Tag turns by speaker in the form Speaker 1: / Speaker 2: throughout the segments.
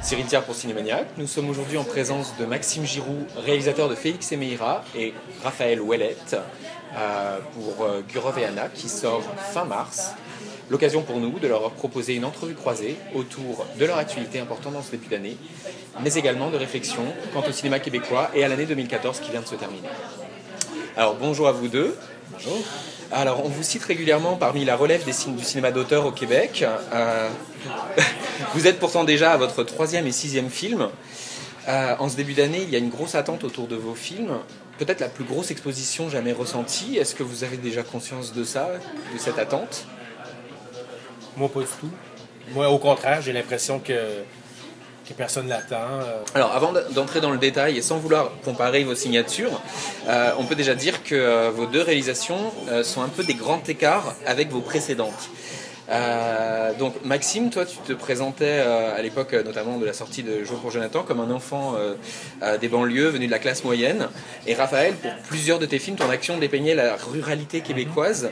Speaker 1: Cyril Thiard pour Cinémaniac. Nous sommes aujourd'hui en présence de Maxime Giroux, réalisateur de Félix et Meïra, et Raphaël Ouellette pour Gurov et Anna, qui sort fin mars. L'occasion pour nous de leur proposer une entrevue croisée autour de leur actualité importante dans ce début d'année, mais également de réflexion quant au cinéma québécois et à l'année 2014 qui vient de se terminer. Alors bonjour à vous deux.
Speaker 2: Bonjour.
Speaker 1: Alors on vous cite régulièrement parmi la relève du cinéma d'auteur au Québec. Vous êtes pourtant déjà à votre 3e et 6e film. En ce début d'année, il y a une grosse attente autour de vos films. Peut-être la plus grosse exposition jamais ressentie. Est-ce que vous avez déjà conscience de ça, de cette attente ?
Speaker 2: Moi, pas du tout. Moi, au contraire, j'ai l'impression que personne l'attend.
Speaker 1: Alors, avant d'entrer dans le détail et sans vouloir comparer vos signatures, on peut déjà dire que vos deux réalisations sont un peu des grands écarts avec vos précédentes. Donc Maxime, toi tu te présentais à l'époque notamment de la sortie de Jour pour Jonathan comme un enfant des banlieues venu de la classe moyenne, et Raphaël, pour plusieurs de tes films, ton action dépeignait la ruralité québécoise.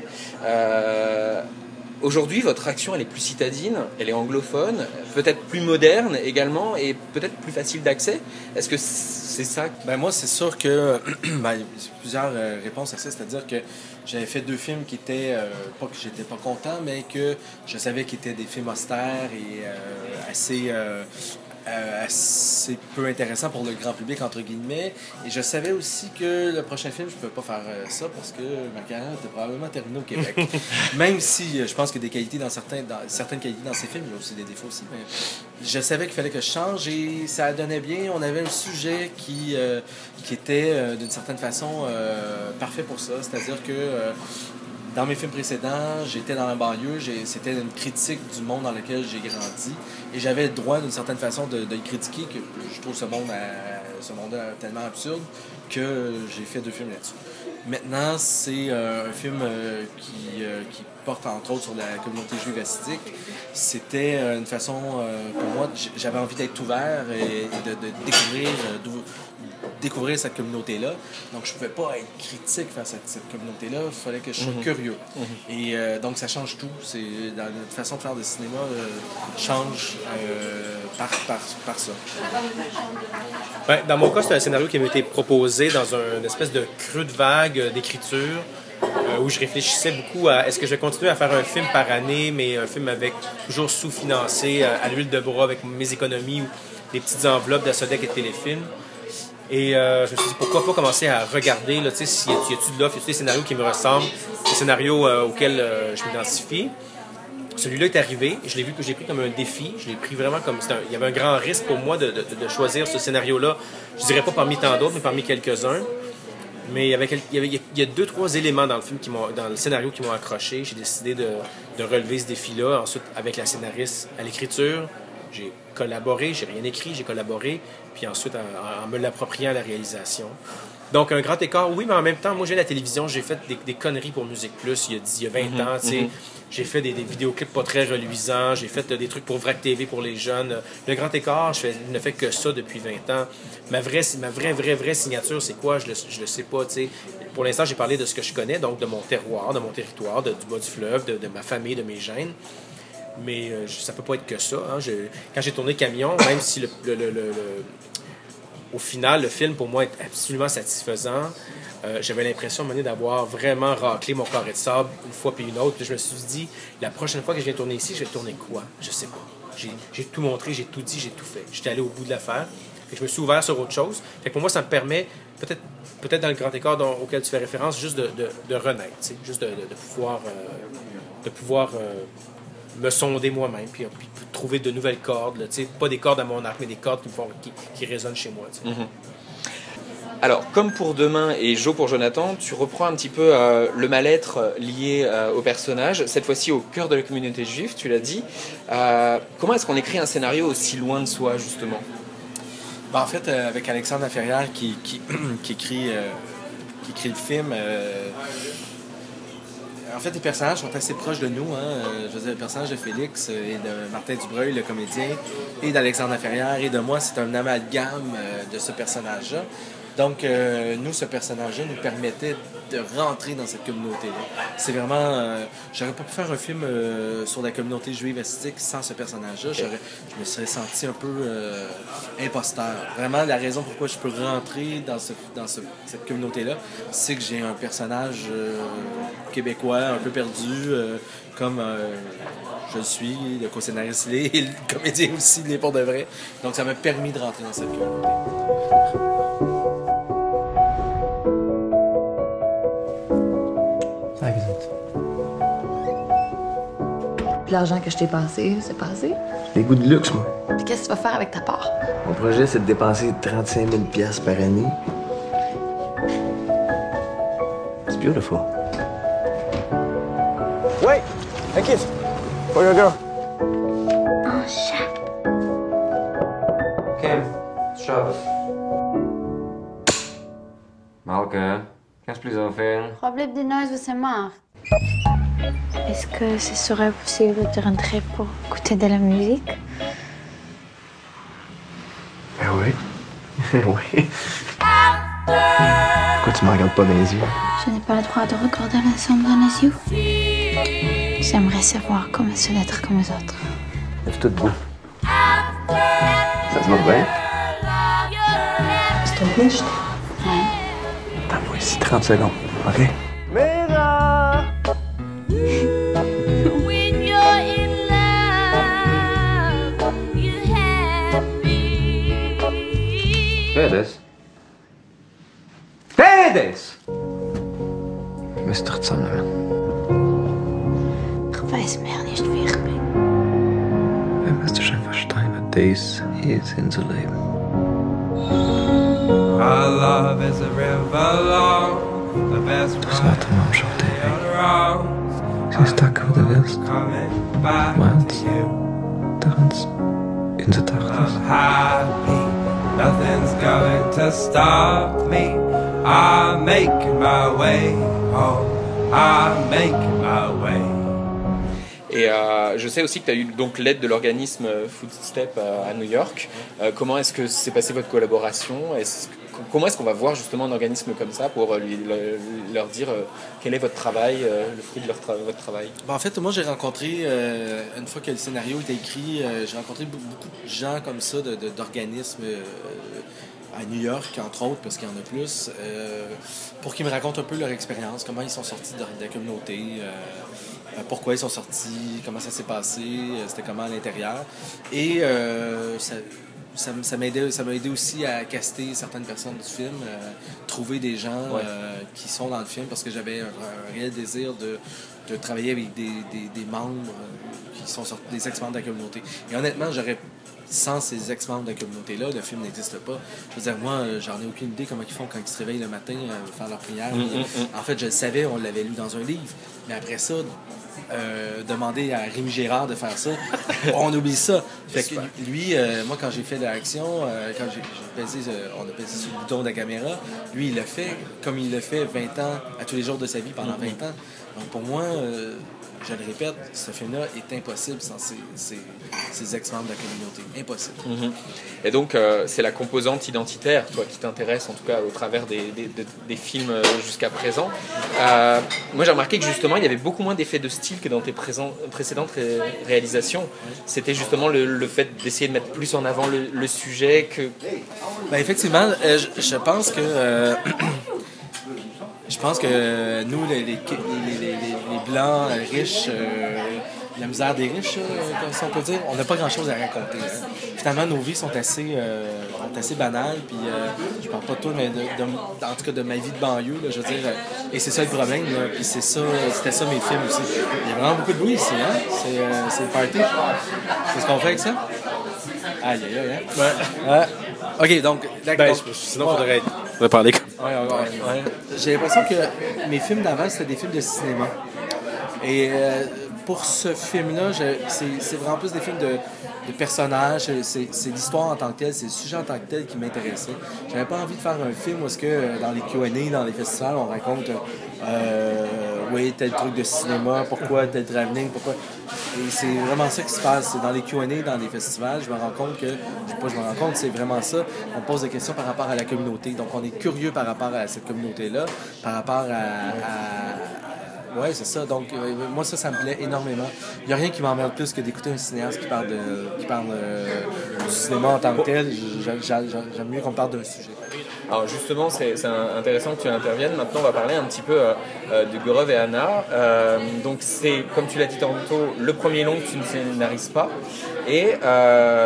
Speaker 1: Aujourd'hui, votre action, elle est plus citadine, elle est anglophone, peut-être plus moderne également, et peut-être plus facile d'accès. Est-ce que c'est ça?
Speaker 3: Ben moi, c'est sûr que ben, plusieurs réponses à ça. C'est-à-dire que j'avais fait 2 films qui étaient, pas que j'étais pas content, mais que je savais qu'ils étaient des films austères et assez peu intéressant pour le grand public, entre guillemets. Et je savais aussi que le prochain film, je ne pouvais pas faire ça parce que ma carrière était probablement terminée au Québec. Même si je pense qu'il y a des qualités certaines qualités dans ces films, il y a aussi des défauts aussi. Mais je savais qu'il fallait que je change et ça donnait bien. On avait un sujet qui était d'une certaine façon parfait pour ça. C'est-à-dire que dans mes films précédents, j'étais dans la banlieue, c'était une critique du monde dans lequel j'ai grandi. Et j'avais le droit, d'une certaine façon, de le critiquer, que je trouve ce monde tellement absurde que j'ai fait 2 films là-dessus. Maintenant, c'est un film qui porte entre autres sur la communauté juive assidique. C'était une façon, pour moi, j'avais envie d'être ouvert et de découvrir cette communauté-là. Donc, je ne pouvais pas être critique face à cette communauté-là. Il fallait que je sois curieux. Et donc, ça change tout. Notre façon de faire de cinéma change par ça.
Speaker 2: Ben, dans mon cas, c'est un scénario qui m'a été proposé dans une espèce de creux de vague d'écriture où je réfléchissais beaucoup à est-ce que je vais continuer à faire un film par année, mais un film avec toujours sous-financé, à l'huile de bras avec mes économies ou des petites enveloppes de Sodec et de téléfilm. Et je me suis dit, pourquoi pas commencer à regarder, là, tu sais, s'il y a-t-il de l'offre, y a-t-il des scénarios qui me ressemblent, des scénarios auxquels je m'identifie. Celui-là est arrivé, je l'ai vu que j'ai pris comme un défi, je l'ai pris vraiment comme... il y avait un grand risque pour moi de choisir ce scénario-là, je dirais pas parmi tant d'autres, mais parmi quelques-uns. Mais il y a 2-3 éléments dans le scénario qui m'ont accroché. J'ai décidé de relever ce défi-là. Ensuite, avec la scénariste à l'écriture, j'ai collaboré, j'ai rien écrit, j'ai collaboré, puis ensuite en me l'appropriant à la réalisation. Donc, un grand écart, oui, mais en même temps, moi, j'ai la télévision, j'ai fait des conneries pour Musique Plus il y a 20 ans, tu sais. J'ai fait des vidéoclips pas très reluisants, j'ai fait des trucs pour Vrac TV pour les jeunes. Le grand écart, je ne fais que ça depuis 20 ans. Ma vraie signature, c'est quoi? Je le sais pas, tu sais. Pour l'instant, j'ai parlé de ce que je connais, donc de mon terroir, de mon territoire, du bas du fleuve, de ma famille, de mes gènes. Mais ça peut pas être que ça. Hein. Quand j'ai tourné Camion, même si au final, le film, pour moi, est absolument satisfaisant. J'avais l'impression, à un moment donné, d'avoir vraiment raclé mon carré de sable une fois puis une autre. Puis je me suis dit, la prochaine fois que je viens tourner ici, je vais tourner quoi? Je sais pas. J'ai tout montré, j'ai tout dit, j'ai tout fait. J'étais allé au bout de l'affaire. Je me suis ouvert sur autre chose. Fait que pour moi, ça me permet, peut-être dans le grand écart auquel tu fais référence, juste de renaître. Juste de pouvoir me sonder moi-même, puis trouver de nouvelles cordes. Là, pas des cordes à mon arc, mais des cordes qui résonnent chez moi.
Speaker 1: Alors, comme pour Demain et Jo pour Jonathan, tu reprends un petit peu le mal-être lié au personnage, cette fois-ci au cœur de la communauté juive, tu l'as dit. Comment est-ce qu'on écrit un scénario aussi loin de soi, justement?
Speaker 3: Ben, en fait, avec Alexandre Laferrière qui écrit le film... En fait, les personnages sont assez proches de nous. Hein. Je veux dire, le personnage de Félix et de Martin Dubreuil, le comédien, et d'Alexandre Laferrière et de moi, c'est un amalgame de ce personnage-là. Donc, nous, ce personnage-là nous permettait de rentrer dans cette communauté-là. C'est vraiment... j'aurais pas pu faire un film sur la communauté juive asiatique sans ce personnage-là. Je me serais senti un peu imposteur. Vraiment, la raison pourquoi je peux rentrer dans cette communauté-là, c'est que j'ai un personnage québécois un peu perdu, comme je le suis, le co-scénariste il est, et le comédien aussi il est pour de vrai. Donc, ça m'a permis de rentrer dans cette communauté.
Speaker 4: Puis l'argent que je t'ai passé, c'est passé.
Speaker 5: J'ai des goûts de luxe, moi.
Speaker 4: Puis qu'est-ce que tu vas faire avec ta part?
Speaker 5: Mon projet, c'est de dépenser 35 000 $ par année. It's beautiful. Wait! A kiss! For your girl.
Speaker 4: Un chat.
Speaker 6: Kim, Charles. Malke, qu'est-ce que vous faire?
Speaker 7: Probeer die nooit wat ze maakt. Est-ce que ce serait possible de rentrer pour écouter de la musique?
Speaker 5: Ben oui. Oui. Pourquoi tu me regardes pas dans les yeux?
Speaker 7: Je n'ai pas le droit de regarder l'ensemble dans les yeux. J'aimerais savoir comment c'est d'être comme les autres.
Speaker 5: Lève-toi debout. Ça te va bien?
Speaker 4: C'est ton niche.
Speaker 7: Ouais.
Speaker 5: Attends-moi ici 30 secondes, OK? Mira!
Speaker 8: When you're in love, you're happy.
Speaker 6: Ferdes? Ferdes!
Speaker 5: Mr. Zusammenhang.
Speaker 7: Ik weiß mehr nicht, wie ich bin.
Speaker 5: Wir müssen schon verstehen, was dies ist in so Leben.
Speaker 9: Our love is a river long, the best
Speaker 5: Das Wort am Arsch auf der Weg. Siehst du, wo du willst? Meinst du? In der Tag.
Speaker 9: happy. Nothing's going to stop me. I'm making my way home. I'm making my way.
Speaker 1: Et je sais aussi que tu as eu donc l'aide de l'organisme Footstep à New York. Comment est-ce que s'est passée votre collaboration? Comment est-ce qu'on va voir justement un organisme comme ça pour leur dire quel est votre travail, le fruit de votre travail?
Speaker 3: En fait, moi, j'ai rencontré, une fois que le scénario était écrit, j'ai rencontré beaucoup de gens comme ça, d'organismes à New York, entre autres, parce qu'il y en a plus, pour qu'ils me racontent un peu leur expérience, comment ils sont sortis de la communauté, pourquoi ils sont sortis, comment ça s'est passé, c'était comment à l'intérieur. Et ça m'a aidé aussi à caster certaines personnes du film, trouver des gens qui sont dans le film, parce que j'avais un réel désir de travailler avec des membres qui sont sortis, des ex-membres de la communauté. Et honnêtement, sans ces ex-membres de la communauté-là, le film n'existe pas. Je veux dire, moi, j'en ai aucune idée comment ils font quand ils se réveillent le matin, faire leur prière. En fait, je le savais, on l'avait lu dans un livre. Mais après ça, demander à Rémi Gérard de faire ça, on oublie ça. Fait que lui, moi, quand j'ai fait de l'action, quand on a pesé sur le bouton de la caméra, lui, il l'a fait comme il l'a fait 20 ans, à tous les jours de sa vie pendant 20 ans. Donc pour moi, je le répète, ce film-là est impossible sans ces ex-membres de la communauté. Impossible.
Speaker 1: Et donc, c'est la composante identitaire, toi, qui t'intéresse, en tout cas, au travers des films jusqu'à présent. Moi, j'ai remarqué que, justement, il y avait beaucoup moins d'effets de style que dans tes précédentes réalisations. C'était justement le fait d'essayer de mettre plus en avant le sujet que...
Speaker 3: Ben, effectivement, je pense que... Je pense que nous, les Blancs riches, la misère des riches, comme on peut dire, on n'a pas grand-chose à raconter. Hein. Finalement, nos vies sont assez banales. Puis, je parle pas de toi, mais en tout cas de ma vie de banlieue, là, je veux dire. Et c'est ça le problème. Là, puis c'était ça mes films aussi. Il y a vraiment beaucoup de bruit ici. Hein? C'est le party. C'est ce qu'on fait avec ça? Aïe, aïe, aïe. Hein? Ouais. OK, donc...
Speaker 2: Sinon, il faudrait parler comme...
Speaker 3: Ouais. J'ai l'impression que mes films d'avant, c'était des films de cinéma. Et pour ce film-là, c'est vraiment plus des films de personnages. C'est l'histoire en tant que telle, c'est le sujet en tant que tel qui m'intéressait. J'avais pas envie de faire un film où est-ce que dans les Q&A, dans les festivals, on raconte oui, tel truc de cinéma, pourquoi tel travelling, pourquoi. Et c'est vraiment ça qui se passe. C'est dans les Q&A, dans les festivals, je me rends compte que, c'est vraiment ça. On pose des questions par rapport à la communauté. Donc, on est curieux par rapport à cette communauté-là, par rapport ouais, c'est ça. Donc, moi, ça me plaît énormément. Il n'y a rien qui m'emmerde plus que d'écouter un cinéaste qui parle du cinéma en tant que tel. J'aime mieux qu'on parle d'un sujet.
Speaker 1: Alors justement, c'est intéressant que tu interviennes. Maintenant, on va parler un petit peu de Gurov et Anna. Donc c'est, comme tu l'as dit tantôt, le premier long que tu ne scénarises pas. Et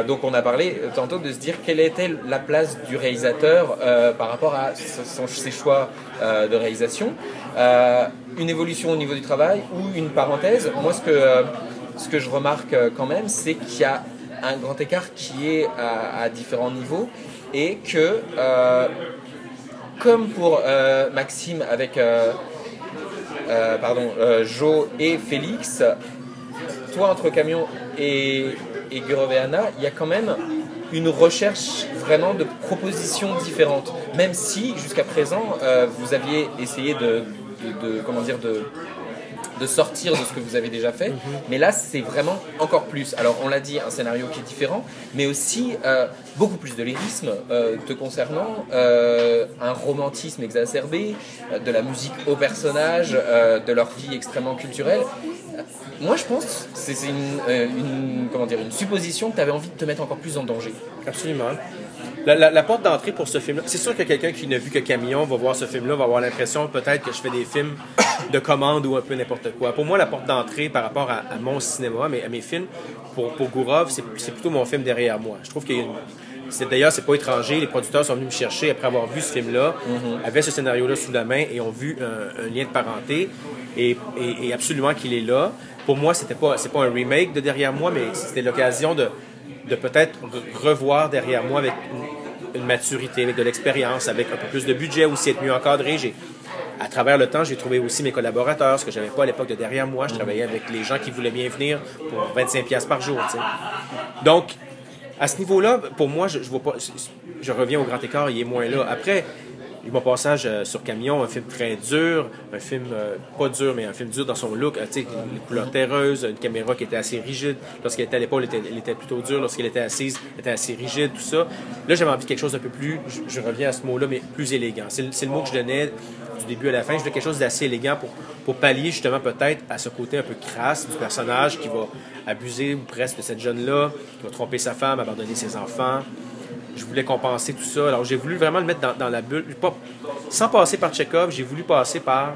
Speaker 1: donc on a parlé tantôt de se dire quelle était la place du réalisateur par rapport à ses choix de réalisation. Une évolution au niveau du travail ou une parenthèse. Moi, ce que je remarque quand même, c'est qu'il y a un grand écart qui est à différents niveaux et que, comme pour Maxime avec Jo et Félix, toi entre Camion et Gurov et Anna, il y a quand même une recherche vraiment de propositions différentes. Même si, jusqu'à présent, vous aviez essayé de sortir de ce que vous avez déjà fait, mais là c'est vraiment encore plus. Alors on l'a dit, un scénario qui est différent, mais aussi beaucoup plus de lyrisme te concernant, un romantisme exacerbé, de la musique aux personnages, de leur vie extrêmement culturelle. Moi je pense que c'est une supposition que tu avais envie de te mettre encore plus en danger.
Speaker 2: Absolument. La porte d'entrée pour ce film-là, c'est sûr que quelqu'un qui n'a vu que Camion va voir ce film-là, va avoir l'impression peut-être que je fais des films de commande ou un peu n'importe quoi. Pour moi, la porte d'entrée par rapport à mon cinéma, à mes films, pour Gurov, c'est plutôt mon film derrière moi. Je trouve qu'il y a d'ailleurs, c'est pas étranger, les producteurs sont venus me chercher après avoir vu ce film-là, avaient ce scénario-là sous la main et ont vu un lien de parenté et absolument qu'il est là. Pour moi, c'est pas un remake de derrière moi, mais c'était l'occasion de peut-être revoir derrière moi avec une maturité, avec de l'expérience, avec un peu plus de budget aussi, être mieux encadré. À travers le temps, j'ai trouvé aussi mes collaborateurs, ce que j'avais pas à l'époque de derrière moi. Je travaillais avec les gens qui voulaient bien venir pour 25$ par jour. T'sais. Donc, à ce niveau-là, pour moi, je vois pas. Je reviens au grand écart, il est moins là. Après, mon passage sur Camion, un film très dur, un film pas dur, mais un film dur dans son look, les couleurs terreuses, une caméra qui était assez rigide. Lorsqu'elle était à l'épaule, elle était plutôt dure. Lorsqu'elle était assise, elle était assez rigide, tout ça. Là, j'avais envie de quelque chose d'un peu plus, je reviens à ce mot-là, mais plus élégant. C'est le mot que je donnais du début à la fin. Je voulais quelque chose d'assez élégant pour pallier justement peut-être à ce côté un peu crasse du personnage qui va abuser presque de cette jeune-là, qui va tromper sa femme, abandonner ses enfants. Je voulais compenser tout ça. Alors, j'ai voulu vraiment le mettre dans la bulle. Sans passer par Tchekhov, j'ai voulu passer par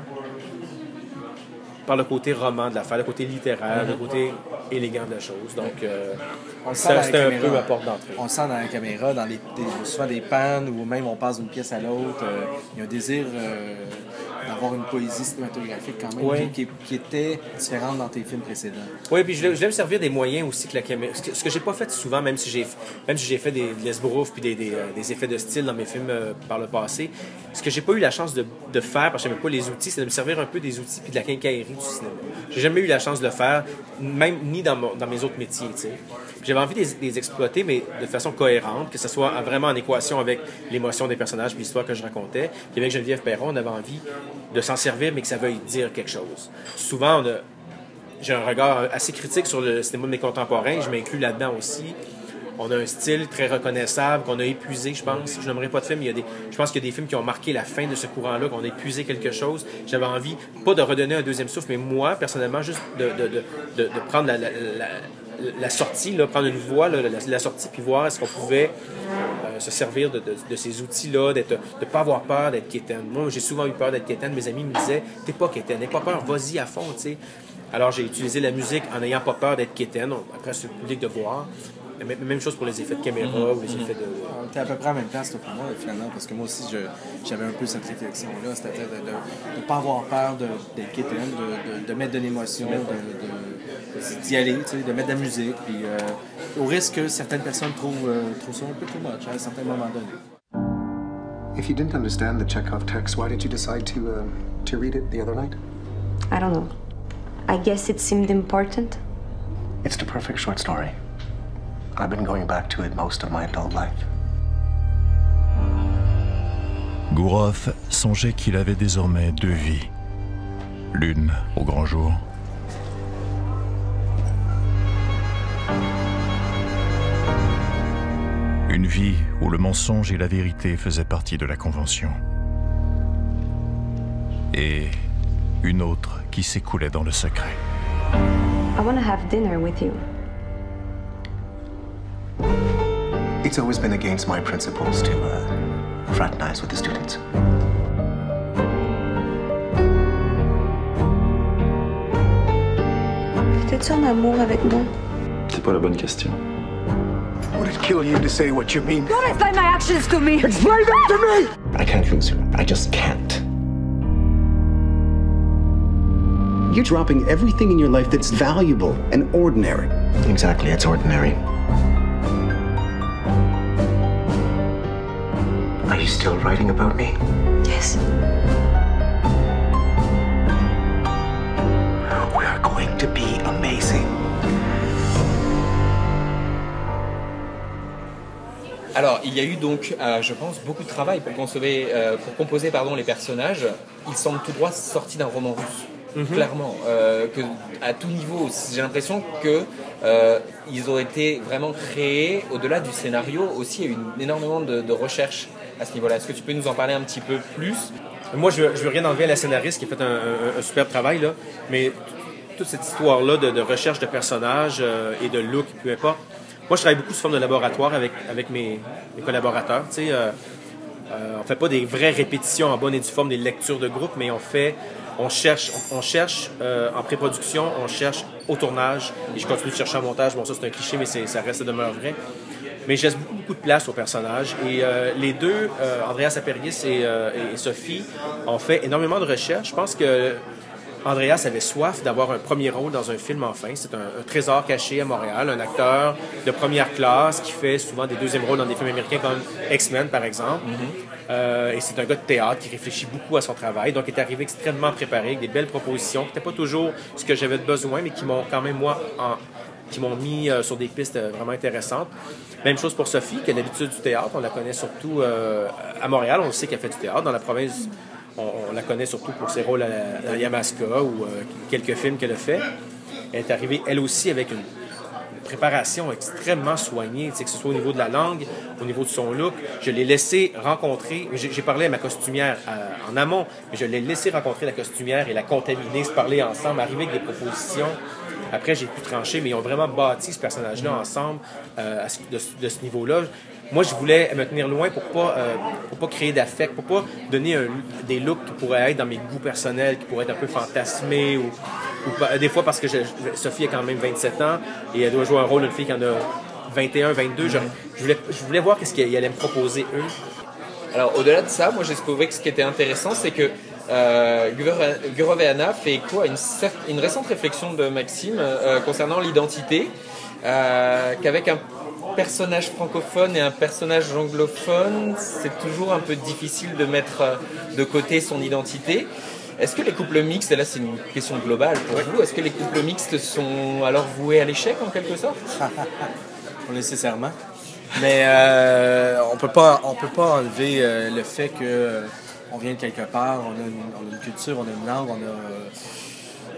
Speaker 2: le côté roman de l'affaire, le côté littéraire, le côté élégant de la chose. Donc, c'était un peu ma porte d'entrée.
Speaker 3: On le sent dans la caméra, souvent des pannes, ou même on passe d'une pièce à l'autre. Il y a un désir d'avoir une poésie cinématographique quand même qui était différente dans tes films précédents.
Speaker 2: Oui, puis je voulais me servir des moyens aussi que la caméra. Ce que j'ai pas fait souvent, même si j'ai fait des l'esbrouf puis des effets de style dans mes films par le passé, ce que j'ai pas eu la chance de faire, parce que j'aimais pas les outils, c'est de me servir un peu des outils puis de la quincaillerie du cinéma. J'ai jamais eu la chance de le faire, même ni dans mes autres métiers, tu sais. J'avais envie de les exploiter, mais de façon cohérente, que ce soit vraiment en équation avec l'émotion des personnages et l'histoire que je racontais. Puis avec Geneviève Perron, on avait envie de s'en servir, mais que ça veuille dire quelque chose. Souvent, j'ai un regard assez critique sur le cinéma de mes contemporains, je m'inclus là-dedans aussi. On a un style très reconnaissable qu'on a épuisé, je pense. Je n'aimerais pas de films. Je pense qu'il y a des films qui ont marqué la fin de ce courant-là, qu'on a épuisé quelque chose. J'avais envie, pas de redonner un deuxième souffle, mais moi, personnellement, juste de prendre la sortie, là, prendre une voie, là, la sortie, puis voir est-ce qu'on pouvait se servir de ces outils-là, de ne pas avoir peur d'être quétaine. Moi, j'ai souvent eu peur d'être quétaine. Mes amis me disaient « T'es pas quétaine, n'aie pas peur, vas-y à fond, tu sais. » Alors, j'ai utilisé la musique en n'ayant pas peur d'être quétaine. Après, c'est le public de voir. Même chose pour les effets de caméra ou les effets de...
Speaker 3: T'es à peu près à la même place, toi, pour moi, finalement, parce que moi aussi, j'avais un peu cette réflexion-là, c'est-à-dire de ne pas avoir peur d'être quétaine, de mettre de l'émotion, d'y aller, tu sais, de mettre de la musique, puis au risque que certaines personnes trouvent ça un peu too much à un certain moment donné.
Speaker 10: If you didn't understand the Chekhov text, why did you decide to read it the other night?
Speaker 11: I don't know. I guess it seemed important.
Speaker 10: It's the perfect short story. I've been going back to it most of my adult life.
Speaker 12: Gurov songeait qu'il avait désormais deux vies. Lune au grand jour. Une vie où le mensonge et la vérité faisaient partie de la convention. Et une autre qui s'écoulait dans le secret.
Speaker 11: I want to have dinner with you.
Speaker 10: It's always been against my principles to fraternize with the students.
Speaker 11: Fais-tu en amour avec moi?
Speaker 13: C'est pas la bonne question.
Speaker 10: Would it kill you to say what you mean?
Speaker 11: Don't explain my actions to me!
Speaker 10: Explain them to me! I can't lose her. I just can't.
Speaker 14: You're dropping everything in your life that's valuable and ordinary.
Speaker 10: Exactly, it's ordinary. Are you still writing about me?
Speaker 11: Yes.
Speaker 10: We are going to be amazing.
Speaker 1: Alors, il y a eu donc, je pense, beaucoup de travail pour composer les personnages. Ils semblent tout droit sortis d'un roman russe, clairement. Que, à tout niveau, j'ai l'impression que ils ont été vraiment créés au-delà du scénario. Aussi, il y a eu énormément de recherche à ce niveau-là. Est-ce que tu peux nous en parler un petit peu plus?
Speaker 2: Moi, je veux rien enlever à la scénariste qui a fait un superbe travail, là, mais toute cette histoire-là de recherche de personnages et de look, peu importe. Moi, je travaille beaucoup sous forme de laboratoire avec mes collaborateurs. Tu sais, on fait pas des vraies répétitions en bonne et due forme, des lectures de groupe, mais on cherche en pré-production, on cherche au tournage, et je continue de chercher en montage. Bon, ça c'est un cliché, mais ça reste demeure vrai. Mais je laisse beaucoup de place aux personnages. Et les deux, Andrea Sapergis et Sophie, ont fait énormément de recherches. Je pense que Andreas avait soif d'avoir un premier rôle dans un film enfin. C'est un trésor caché à Montréal, un acteur de première classe qui fait souvent des deuxièmes rôles dans des films américains comme X-Men, par exemple. Et c'est un gars de théâtre qui réfléchit beaucoup à son travail, donc il est arrivé extrêmement préparé, avec des belles propositions, qui n'étaient pas toujours ce que j'avais besoin, mais qui m'ont quand même, qui m'ont mis sur des pistes vraiment intéressantes. Même chose pour Sophie, qui a l'habitude du théâtre. On la connaît surtout à Montréal, on sait qu'elle fait du théâtre. Dans la province, on la connaît surtout pour ses rôles à Yamaska ou quelques films qu'elle a fait. Elle est arrivée, elle aussi, avec une préparation extrêmement soignée, que ce soit au niveau de la langue, au niveau de son look. Je l'ai laissé rencontrer, j'ai parlé à ma costumière en amont, mais je l'ai laissé rencontrer la costumière et la contaminer, se parler ensemble, arriver avec des propositions. Après, j'ai pu trancher, mais ils ont vraiment bâti ce personnage-là ensemble de ce niveau-là. Moi, je voulais me tenir loin pour pas créer d'affect, pour pas donner des looks qui pourraient être dans mes goûts personnels, qui pourraient être un peu fantasmés ou des fois parce que Sophie a quand même 27 ans et elle doit jouer un rôle d'une fille qui en a 21, 22. Je voulais voir qu'est-ce qu'ils allaient me proposer eux.
Speaker 1: Alors, au-delà de ça, moi, j'ai trouvé que ce qui était intéressant, c'est que Gurov et Anna fait écho à une récente réflexion de Maxime concernant l'identité, qu'avec un personnage francophone et un personnage anglophone, c'est toujours un peu difficile de mettre de côté son identité. Est-ce que les couples mixtes, et là c'est une question globale pour vous, est-ce que les couples mixtes sont alors voués à l'échec en quelque sorte?
Speaker 3: Pas nécessairement. Mais on peut pas enlever le fait que on vient de quelque part, on a une culture, on a une langue,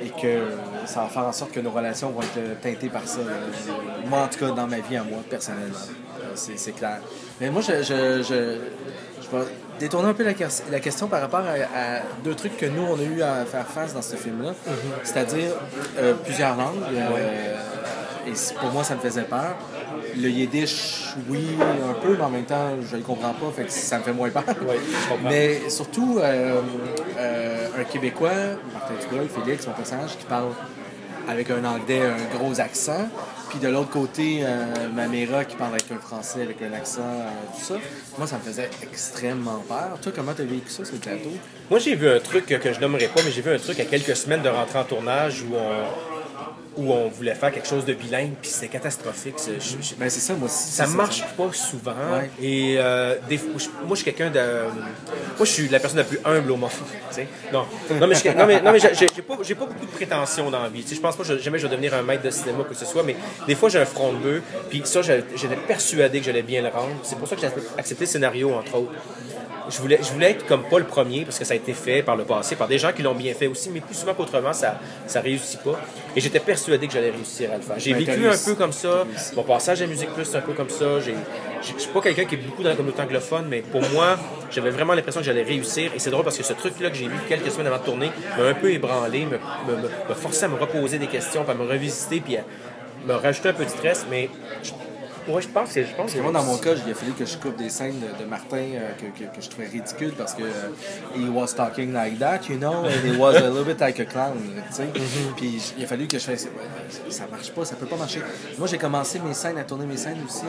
Speaker 3: et que ça va faire en sorte que nos relations vont être teintées par ça. Moi, en tout cas, dans ma vie, à moi, personnellement. C'est clair. Mais moi, je vais détourner un peu la question par rapport à deux trucs que nous, on a eu à faire face dans ce film-là. C'est-à-dire plusieurs langues. Et pour moi, ça me faisait peur. Le yiddish, oui, un peu, mais en même temps, je le comprends pas, fait que ça me fait moins peur.
Speaker 2: Oui, je comprends.
Speaker 3: Mais surtout, un Québécois, Martin Dubreuil, Félix, mon personnage, qui parle avec un anglais, un gros accent. Puis de l'autre côté, Mamera qui parle avec un français, avec un accent, tout ça. Moi, ça me faisait extrêmement peur. Toi, comment t'as vécu ça, sur le plateau?
Speaker 2: Moi, j'ai vu un truc que je nommerai pas, mais j'ai vu un truc à quelques semaines de rentrer en tournage où où on voulait faire quelque chose de bilingue, puis c'était catastrophique.
Speaker 3: Ben c'est ça, moi aussi.
Speaker 2: Ça marche pas souvent.
Speaker 3: Ouais.
Speaker 2: Et moi, je suis quelqu'un de... Moi, je suis la personne la plus humble au monde. Tu sais. Non, mais j'ai pas beaucoup de prétentions dans la vie. Tu sais, je pense pas que jamais je vais devenir un maître de cinéma, que ce soit, mais des fois, j'ai un front de bœuf, puis ça, j'étais persuadé que j'allais bien le rendre. C'est pour ça que j'ai accepté le scénario, entre autres. Je voulais être comme pas le premier, parce que ça a été fait par le passé, par des gens qui l'ont bien fait aussi, mais plus souvent qu'autrement, ça réussit pas. Et j'étais persuadé que j'allais réussir à le faire. J'ai vécu un peu comme ça. Mon passage à Musique Plus, c'est un peu comme ça. Je suis pas quelqu'un qui est beaucoup dans la communauté anglophone, mais pour moi, j'avais vraiment l'impression que j'allais réussir. Et c'est drôle parce que ce truc-là que j'ai vu quelques semaines avant de tourner m'a un peu ébranlé, me forçait à me reposer des questions, puis à me revisiter, puis à me rajouter un peu de stress, mais... Ouais, je pense que
Speaker 3: moi, dans mon cas, il a fallu que je coupe des scènes de Martin que je trouvais ridicules parce que he was talking like that, you know, and he was a little bit like a clown, tu sais. Puis il a fallu que je fasse... Ça marche pas, ça peut pas marcher. Moi, j'ai commencé à tourner mes scènes aussi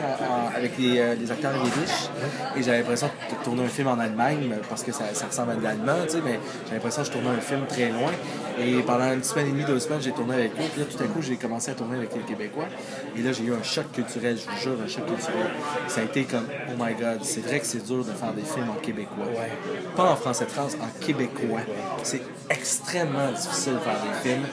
Speaker 3: avec les acteurs yiddish, et j'avais l'impression de tourner un film en Allemagne parce que ça ressemble à de l'allemand, tu sais, mais j'avais l'impression que je tournais un film très loin. Et pendant une semaine et demie, 2 semaines, j'ai tourné avec eux. Puis là, tout à coup, j'ai commencé à tourner avec les Québécois. Et là, j'ai eu un choc culturel, je vous jure, un choc culturel. Ça a été comme, oh my God, c'est vrai que c'est dur de faire des films en québécois. Ouais. Pas en français de France, en québécois. C'est extrêmement difficile de faire des films,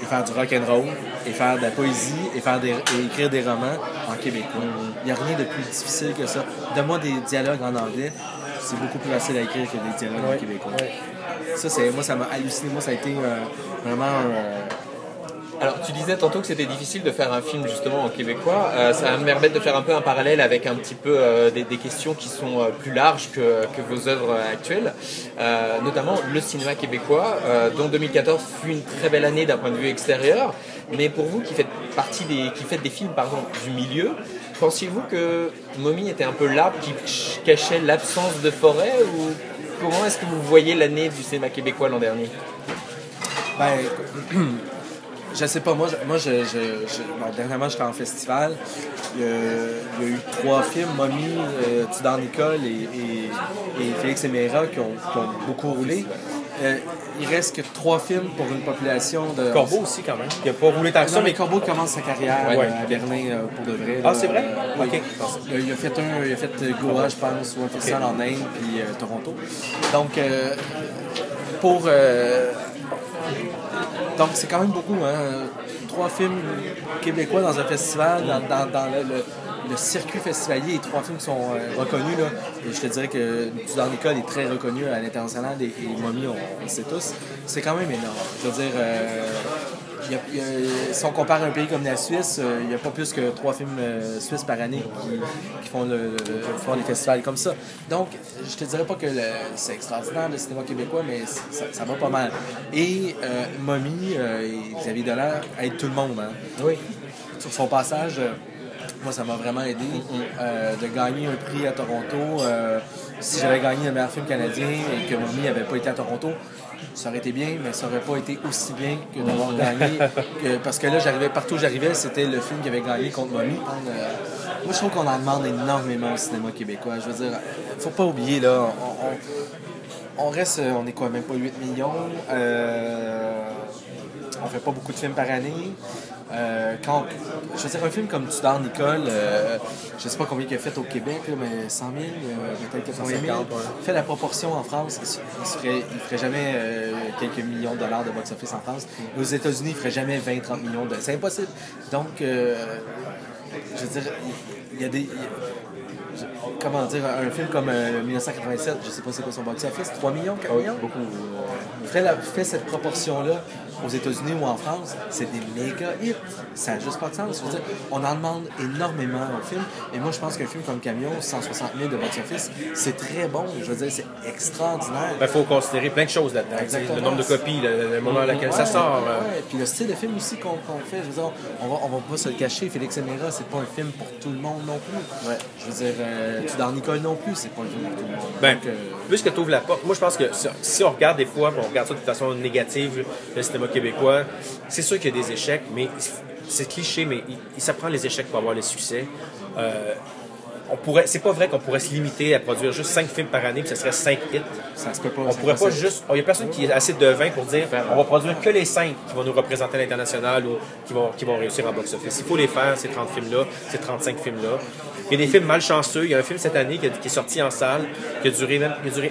Speaker 3: et faire du rock'n'roll, et faire de la poésie, et écrire des romans en québécois. Il n'y a rien de plus difficile que ça. Donne-moi des dialogues en anglais, c'est beaucoup plus facile à écrire que des dialogues en québécois. Ouais. Moi, ça m'a halluciné. Moi, ça a été vraiment
Speaker 1: Alors, tu disais tantôt que c'était difficile de faire un film justement en québécois. Ça va me permettre de faire un peu un parallèle avec un petit peu des questions qui sont plus larges que vos œuvres actuelles. Notamment le cinéma québécois, dont 2014 fut une très belle année d'un point de vue extérieur. Mais pour vous qui faites des films du milieu, pensiez-vous que Mommy était un peu l'arbre qui cachait l'absence de forêt, ou comment est-ce que vous voyez l'année du cinéma québécois l'an dernier?
Speaker 3: Ben, je sais pas, moi dernièrement, j'étais en festival. Il y a eu 3 films, Mommy, Tudor Nicole et Félix et Méra qui ont beaucoup roulé. Il reste que 3 films pour une population de...
Speaker 2: Corbeau aussi, quand même. Il n'a pas roulé tant que ça,
Speaker 3: mais Corbeau commence sa carrière à Berlin pour de vrai.
Speaker 2: Ah, c'est vrai?
Speaker 3: Oui. OK. Il a fait Goa, je pense, ou un festival en Inde, puis Toronto. Donc, donc, c'est quand même beaucoup, hein. 3 films québécois dans un festival, dans le circuit festivalier, et 3 films qui sont reconnus, là. Et je te dirais que Tudor Nicole est très reconnu à l'international, et Mommy, on le sait tous. C'est quand même énorme. Je veux dire, si on compare un pays comme la Suisse, il n'y a pas plus que 3 films suisses par année qui font les festivals comme ça. Donc, je te dirais pas que c'est extraordinaire le cinéma québécois, mais ça va pas mal. Et Mommy et Xavier Dolan aident tout le monde. Hein. Oui. Sur son passage, moi, ça m'a vraiment aidé de gagner un prix à Toronto. Si j'avais gagné le meilleur film canadien et que Mommy n'avait pas été à Toronto, ça aurait été bien, mais ça n'aurait pas été aussi bien que d'avoir gagné. Parce que là, partout où j'arrivais, c'était le film qui avait gagné contre Mommy. Moi, je trouve qu'on en demande énormément au cinéma québécois. Je veux dire, faut pas oublier, là, on est quoi, même pas 8 millions. On fait pas beaucoup de films par année. Je veux dire, un film comme Tudor Nicole, je sais pas combien il a fait au Québec, là, mais 100 000, peut-être 450 000. Fait la proportion en France, il ferait jamais quelques millions de dollars de box-office en France. Aux États-Unis, il ferait jamais 20-30 millions de... C'est impossible. Donc, je veux dire, il y a des... Comment dire, un film comme 1987, je sais pas c'est quoi son box-office, 3 millions, 4 millions? Beaucoup. Fait cette proportion-là aux États-Unis ou en France, c'est des méga hits. Ça n'a juste pas de sens. Je veux dire, on en demande énormément au film. Et moi, je pense qu'un film comme Camion, 160 000 de box-office, c'est très bon. Je veux dire, c'est extraordinaire.
Speaker 2: Il faut considérer plein de choses là-dedans. Le nombre de copies, le moment à laquelle ça sort.
Speaker 3: Ouais. Puis le style de film aussi qu'on fait. Je veux dire, on va pas se le cacher. Félix et Méra, c'est pas un film pour tout le monde non plus. Ouais. Je veux dire, Tudor Nicole non plus, c'est pas un film pour tout le monde.
Speaker 2: Ben, plus que tu ouvres la porte, moi je pense que si on regarde des fois, on regarde ça de façon négative, le cinéma québécois, c'est sûr qu'il y a des échecs, mais c'est cliché, mais ça prend les échecs pour avoir les succès. c'est pas vrai qu'on pourrait se limiter à produire juste 5 films par année, puis ça serait 5 hits.
Speaker 3: Ça se peut pas.
Speaker 2: On pourrait pas juste. Il y a personne qui est assez devin pour dire on va produire que les 5 qui vont nous représenter à l'international ou qui vont réussir en box-office. Il faut les faire, ces 30 films-là, ces 35 films-là. Il y a des films malchanceux. Il y a un film cette année qui est sorti en salle, qui a duré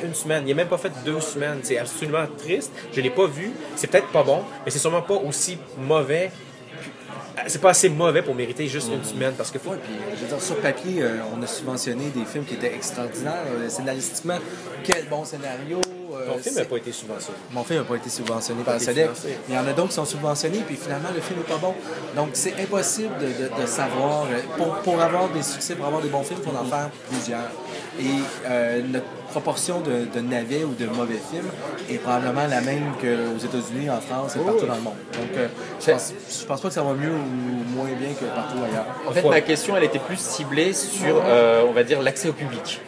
Speaker 2: une semaine. Il n'a même pas fait 2 semaines. C'est absolument triste. Je l'ai pas vu. C'est peut-être pas bon, mais c'est sûrement pas aussi mauvais. C'est pas assez mauvais pour mériter juste une semaine parce que
Speaker 3: puis, je veux dire, sur papier, on a subventionné des films qui étaient extraordinaires. Scénaristiquement, quel bon scénario.
Speaker 2: Ton film n'a pas été subventionné.
Speaker 3: Mon film n'a pas été subventionné par la SODEC. Il y en a d'autres qui sont subventionnés, puis finalement, le film n'est pas bon. Donc, c'est impossible de savoir. Pour avoir des succès, pour avoir des bons films, il faut en faire plusieurs. Et notre proportion de navets ou de mauvais films est probablement la même qu'aux États-Unis, en France et partout dans le monde. Donc, je pense pas que ça va mieux ou moins bien que partout ailleurs.
Speaker 1: En fait, ma question, elle était plus ciblée sur, on va dire, l'accès au public,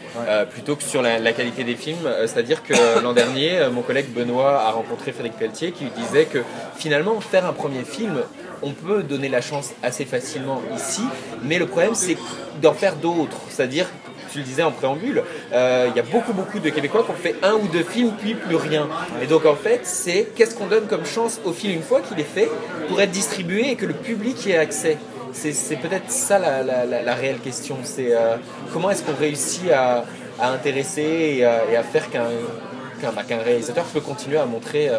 Speaker 1: plutôt que sur la qualité des films. C'est-à-dire que l'an dernier, mon collègue Benoît a rencontré Frédéric Pelletier qui lui disait que finalement, faire un premier film, on peut donner la chance assez facilement ici, mais le problème, c'est d'en faire d'autres. C'est-à-dire, tu le disais en préambule, il y a beaucoup de Québécois qui ont fait 1 ou 2 films puis plus rien. Et donc en fait, c'est qu'est-ce qu'on donne comme chance au film une fois qu'il est fait pour être distribué et que le public y ait accès. C'est peut-être ça la réelle question. C'est comment est-ce qu'on réussit à intéresser et à faire qu'un réalisateur peut continuer à montrer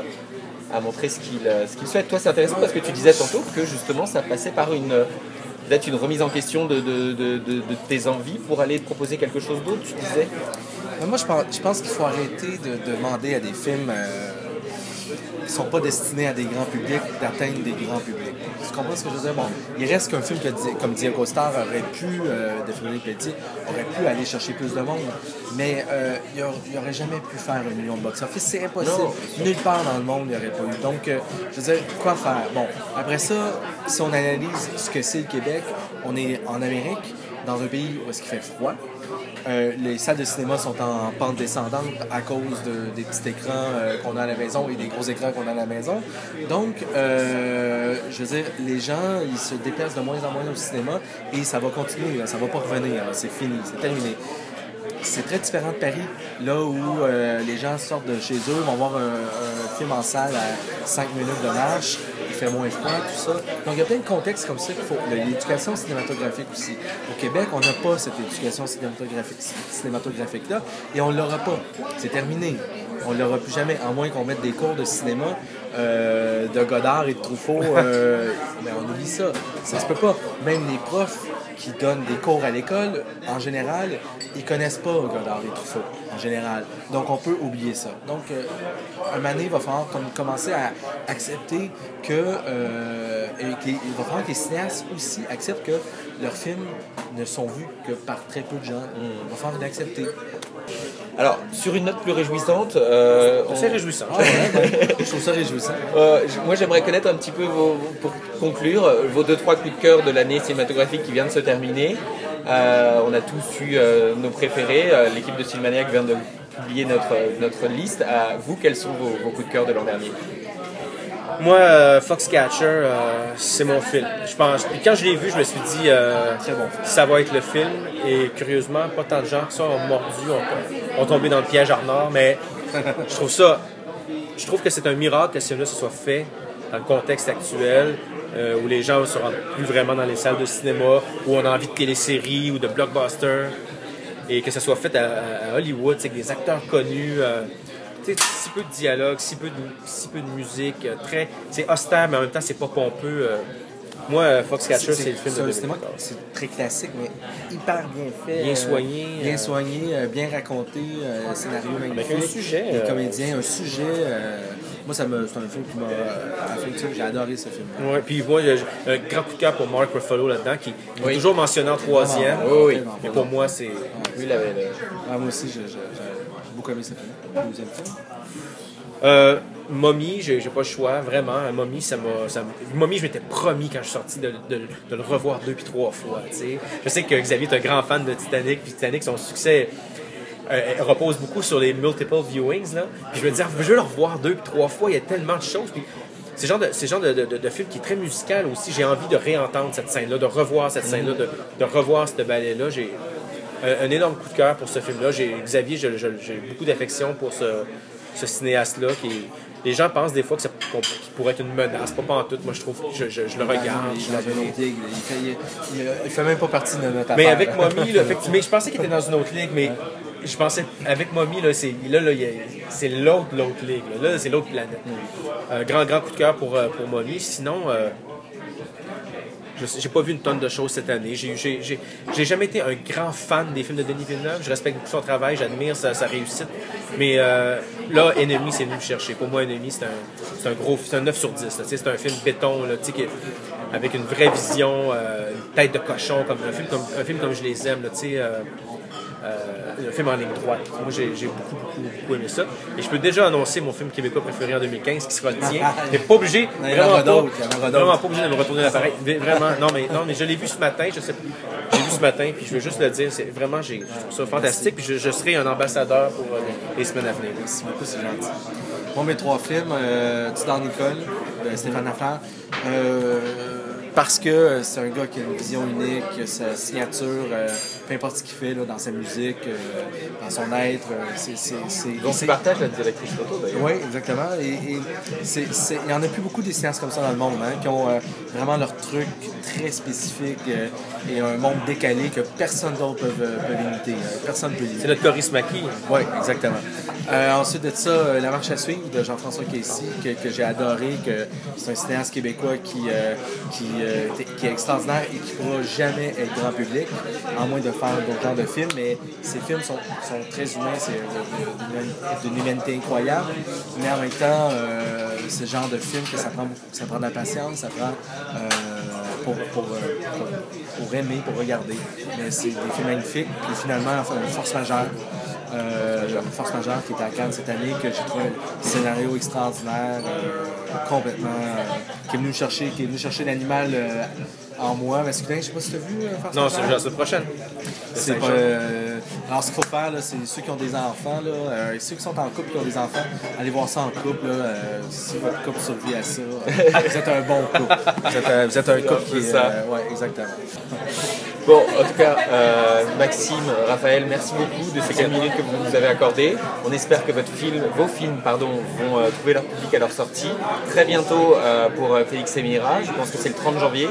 Speaker 1: ce qu'il souhaite. Toi, c'est intéressant parce que tu disais tantôt que justement ça passait par peut-être une remise en question de tes envies pour aller te proposer quelque chose d'autre, tu disais?
Speaker 3: Moi, je pense qu'il faut arrêter de demander à des films qui ne sont pas destinés à des grands publics d'atteindre des grands publics. Tu comprends ce que je veux dire? Bon, il reste qu'un film comme Diego Star aurait pu, de Frédéric Pelletier, aurait pu aller chercher plus de monde, mais il n'aurait jamais pu faire 1 million de box-office. C'est impossible. Non. Nulle part dans le monde, il n'y aurait pas eu. Donc, je veux dire, quoi faire? Bon, après ça, si on analyse ce que c'est le Québec, on est en Amérique, dans un pays où est-ce qu'il fait froid. Les salles de cinéma sont en pente descendante à cause des petits écrans qu'on a à la maison et des gros écrans qu'on a à la maison. Donc, je veux dire, les gens, ils se déplacent de moins en moins au cinéma et ça va continuer, là, ça va pas revenir, là, c'est fini, c'est terminé. C'est très différent de Paris, là où les gens sortent de chez eux, vont voir un film en salle à 5 minutes de marche, il fait moins froid, tout ça. Donc il y a plein de contextes comme ça qu'il faut. L'éducation cinématographique aussi. Au Québec, on n'a pas cette éducation cinématographique-là et on ne l'aura pas. C'est terminé. On ne l'aura plus jamais, à moins qu'on mette des cours de cinéma de Godard et de Truffaut. Mais on oublie ça. Ça se peut pas. Même les profs qui donnent des cours à l'école, en général, ils connaissent pas Godard et Truffaut, en général. Donc, on peut oublier ça. Donc, un moment donné, il va falloir commencer à accepter que... il va falloir que les cinéastes aussi acceptent que leurs films ne sont vus que par très peu de gens. Il va falloir l'accepter.
Speaker 1: Alors, sur une note plus réjouissante...
Speaker 2: C'est réjouissant.
Speaker 3: Je trouve ça réjouissant.
Speaker 1: Moi, j'aimerais connaître un petit peu, pour conclure, vos 2-3 coups de cœur de l'année cinématographique qui vient de se terminer. On a tous eu nos préférés. L'équipe de Cinémaniac vient de publier notre liste. Vous, quels sont vos coups de cœur de l'an dernier?
Speaker 2: Moi, Foxcatcher, c'est mon film. Je pense. Puis quand je l'ai vu, je me suis dit, très bon, ça va être le film. Et curieusement, pas tant de gens que ça ont mordu, ont tombé dans le piège Arnard. Mais je trouve que c'est un miracle que ce film-là se soit fait dans le contexte actuel, où les gens ne se rendent plus vraiment dans les salles de cinéma, où on a envie de téléséries ou de blockbusters, et que ça soit fait à Hollywood, avec des acteurs connus. Si peu de dialogue, si peu de musique, c'est austère, mais en même temps, c'est pas pompeux. Moi, Foxcatcher, c'est le film de 2014.
Speaker 3: C'est très classique, mais hyper bien fait.
Speaker 2: Bien soigné.
Speaker 3: Bien soigné, bien raconté, scénario magnifique.
Speaker 2: Avec un sujet.
Speaker 3: Les comédiens, un sujet. Moi, c'est un film qui m'a affecté. J'ai adoré ce film.
Speaker 2: Oui, puis moi, j'ai un grand coup de cœur pour Mark Ruffalo là-dedans, qui est toujours mentionné en 3e.
Speaker 1: Oui.
Speaker 2: Mais pour moi, c'est...
Speaker 1: Lui, il avait...
Speaker 3: moi aussi, j'ai beaucoup aimé ce film. Le deuxième film.
Speaker 2: Mommy, j'ai pas le choix, vraiment. Mommy, Mommy, je m'étais promis quand je suis sorti de le revoir 2 puis 3 fois. T'sais. Je sais que Xavier est un grand fan de Titanic, puis Titanic, son succès repose beaucoup sur les multiple viewings. Là. Puis je me disais, je veux le revoir 2 puis 3 fois, il y a tellement de choses. Puis c'est le genre de film qui est très musical aussi. J'ai envie de réentendre cette scène-là, de revoir cette scène-là, de revoir ce ballet-là. un énorme coup de cœur pour ce film-là. Xavier, j'ai beaucoup d'affection pour ce cinéaste-là les gens pensent des fois que qu'il pourrait être une menace, pas en tout. Moi, je trouve, je le regarde.
Speaker 3: Il fait même pas partie de notre affaire.
Speaker 2: Mais avec Mommy, là, mais je pensais qu'il était dans une autre ligue, mais je pensais, avec Mommy, là, c'est l'autre ligue. Là, c'est l'autre planète. Grand coup de cœur pour Mommy. Sinon, j'ai pas vu une tonne de choses cette année. J'ai jamais été un grand fan des films de Denis Villeneuve. Je respecte beaucoup son travail, j'admire sa réussite. Mais là, Ennemi, c'est venu me chercher. Pour moi, Ennemi, c'est un 9 sur 10. C'est un film béton, là, avec une vraie vision, une tête de cochon, un film comme je les aime. Là, un film en ligne droite. Moi, j'ai beaucoup aimé ça. Et je peux déjà annoncer mon film québécois préféré en 2015, qui sera le tien. Mais pas obligé, vraiment pas obligé de me retourner l'appareil. Vraiment, non, mais je l'ai vu ce matin, je sais plus. J'ai vu ce matin, puis je veux juste le dire, c'est vraiment, je trouve ça fantastique, puis je serai un ambassadeur pour les semaines à venir.
Speaker 3: Merci beaucoup, c'est gentil. Moi, mes 3 films, Tu dans Nicole, de Stéphane Lafleur. Parce que c'est un gars qui a une vision unique, sa signature, peu importe ce qu'il fait là, dans sa musique, dans son être.
Speaker 1: Donc tu partages la directrice photo d'ailleurs.
Speaker 3: Oui, exactement. Et il n'y en a plus beaucoup des cinéastes comme ça dans le monde, qui ont vraiment leur truc très spécifique et un monde décalé que personne d'autre peut imiter. Personne ne peut l'imiter.
Speaker 2: C'est notre Coris Maki.
Speaker 3: Oui, exactement. Ensuite de ça, La marche à suivre de Jean-François Casey, que j'ai adoré, que c'est un cinéaste québécois qui est extraordinaire et qui ne pourra jamais être grand public, à moins de faire d'autres genres de films, mais ces films sont très humains, c'est d'une humanité incroyable, mais en même temps, ce genre de film que ça prend de la patience, ça prend pour aimer, pour regarder. Mais c'est des films magnifiques, puis finalement, Force majeure qui était à Cannes cette année, que j'ai trouvé un scénario extraordinaire, complètement, qui est venu chercher l'animal en moi. Masculin, je sais pas si tu as vu Force
Speaker 2: Non,
Speaker 3: majeure.
Speaker 2: c'est la prochaine.
Speaker 3: C'est pas, alors, ce qu'il faut faire, là, c'est ceux qui ont des enfants, là, ceux qui sont en couple qui ont des enfants, allez voir ça en couple. Là, si votre couple survit à ça, vous êtes un bon couple. Vous êtes un couple qui est... oui, exactement.
Speaker 1: Bon, en tout cas, Maxime, Raphaël, merci beaucoup de ces 4 minutes que vous nous avez accordées. On espère que vos films vont trouver leur public à leur sortie. Très bientôt pour Félix et Mira, je pense que c'est le 30 janvier.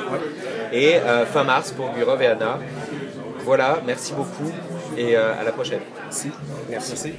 Speaker 1: Et fin mars pour Gurov et Anna. Voilà, merci beaucoup et à la prochaine.
Speaker 3: Merci.